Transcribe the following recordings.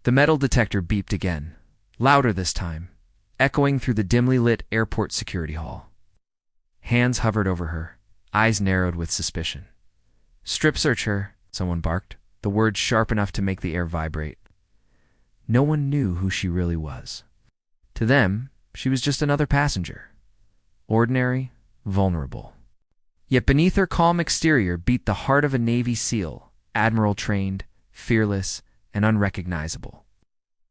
The metal detector beeped again, louder this time, echoing through the dimly lit airport security hall. Hands hovered over her, eyes narrowed with suspicion. "Strip search her," someone barked, the words sharp enough to make the air vibrate. No one knew who she really was. To them, she was just another passenger. Ordinary, vulnerable. Yet beneath her calm exterior beat the heart of a Navy SEAL, Admiral trained, fearless, and unrecognizable.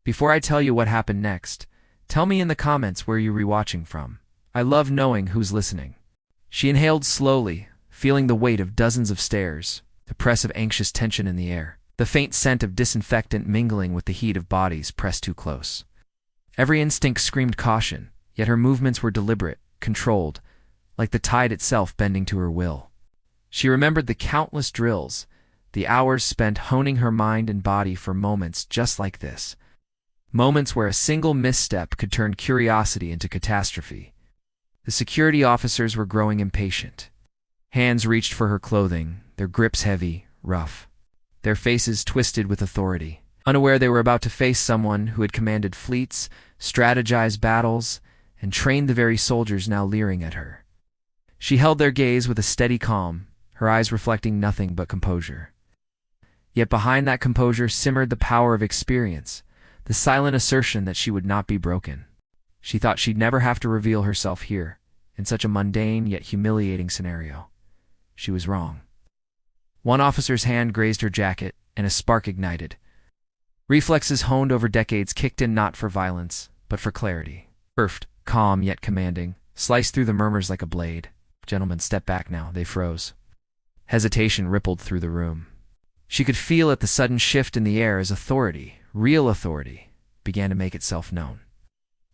Before I tell you what happened next, tell me in the comments where you're rewatching from. I love knowing who's listening. She inhaled slowly, feeling the weight of dozens of stares, the press of anxious tension in the air, the faint scent of disinfectant mingling with the heat of bodies pressed too close. Every instinct screamed caution, yet her movements were deliberate, controlled, like the tide itself bending to her will. She remembered the countless drills, the hours spent honing her mind and body for moments just like this. Moments where a single misstep could turn curiosity into catastrophe. The security officers were growing impatient. Hands reached for her clothing, their grips heavy, rough. Their faces twisted with authority, unaware they were about to face someone who had commanded fleets, strategized battles, and trained the very soldiers now leering at her. She held their gaze with a steady calm, her eyes reflecting nothing but composure. Yet behind that composure simmered the power of experience, the silent assertion that she would not be broken. She thought she'd never have to reveal herself here, in such a mundane yet humiliating scenario. She was wrong. One officer's hand grazed her jacket, and a spark ignited. Reflexes honed over decades kicked in not for violence, but for clarity. Perfect, calm yet commanding, sliced through the murmurs like a blade. "Gentlemen, step back now." They froze. Hesitation rippled through the room. She could feel at the sudden shift in the air as authority, real authority, began to make itself known.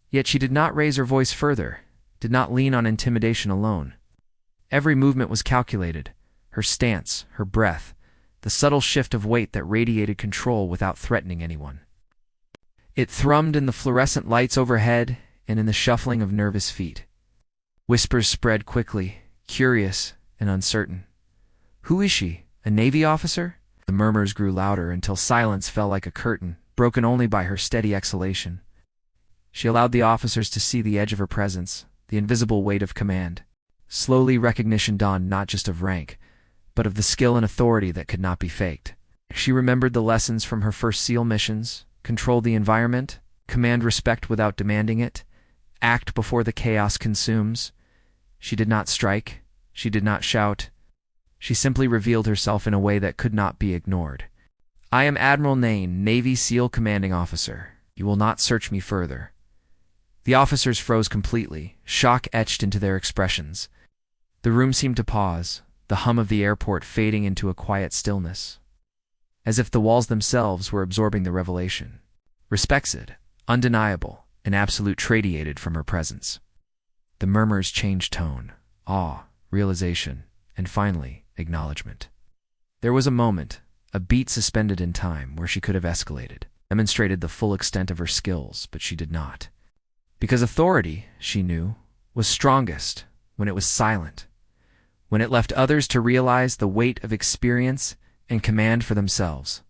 Yet she did not raise her voice further, did not lean on intimidation alone. Every movement was calculated, her stance, her breath, the subtle shift of weight that radiated control without threatening anyone. It thrummed in the fluorescent lights overhead and in the shuffling of nervous feet. Whispers spread quickly, curious and uncertain. "Who is she? A Navy officer?" The murmurs grew louder until silence fell like a curtain, broken only by her steady exhalation. She allowed the officers to see the edge of her presence, the invisible weight of command. Slowly recognition dawned not just of rank, but of the skill and authority that could not be faked. She remembered the lessons from her first SEAL missions: control the environment, command respect without demanding it, act before the chaos consumes. She did not strike, she did not shout. She simply revealed herself in a way that could not be ignored. "I am Admiral Nain, Navy SEAL Commanding Officer. You will not search me further." The officers froze completely, shock etched into their expressions. The room seemed to pause, the hum of the airport fading into a quiet stillness, as if the walls themselves were absorbing the revelation. Respected, undeniable, and absolute radiated from her presence. The murmurs changed tone, awe, realization, and finally, acknowledgement. There was a moment, a beat suspended in time, where she could have escalated, demonstrated the full extent of her skills, but she did not. Because authority, she knew, was strongest when it was silent, when it left others to realize the weight of experience and command for themselves.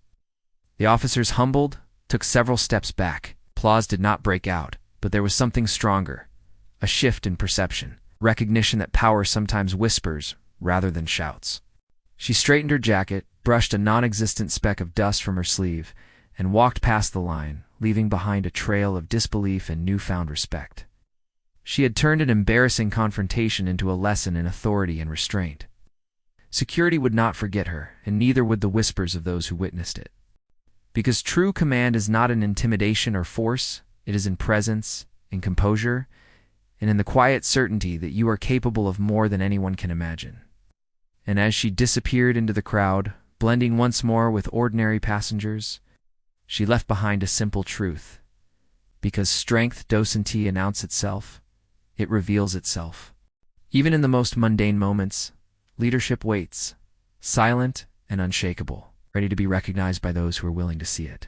The officers humbled, took several steps back. Applause did not break out, but there was something stronger, a shift in perception, recognition that power sometimes whispers rather than shouts. She straightened her jacket, brushed a non-existent speck of dust from her sleeve, and walked past the line, leaving behind a trail of disbelief and newfound respect. She had turned an embarrassing confrontation into a lesson in authority and restraint. Security would not forget her, and neither would the whispers of those who witnessed it. Because true command is not in intimidation or force, it is in presence, in composure, and in the quiet certainty that you are capable of more than anyone can imagine. And as she disappeared into the crowd, blending once more with ordinary passengers, she left behind a simple truth. Because strength doesn't announce itself, it reveals itself. Even in the most mundane moments, leadership waits, silent and unshakable, ready to be recognized by those who are willing to see it.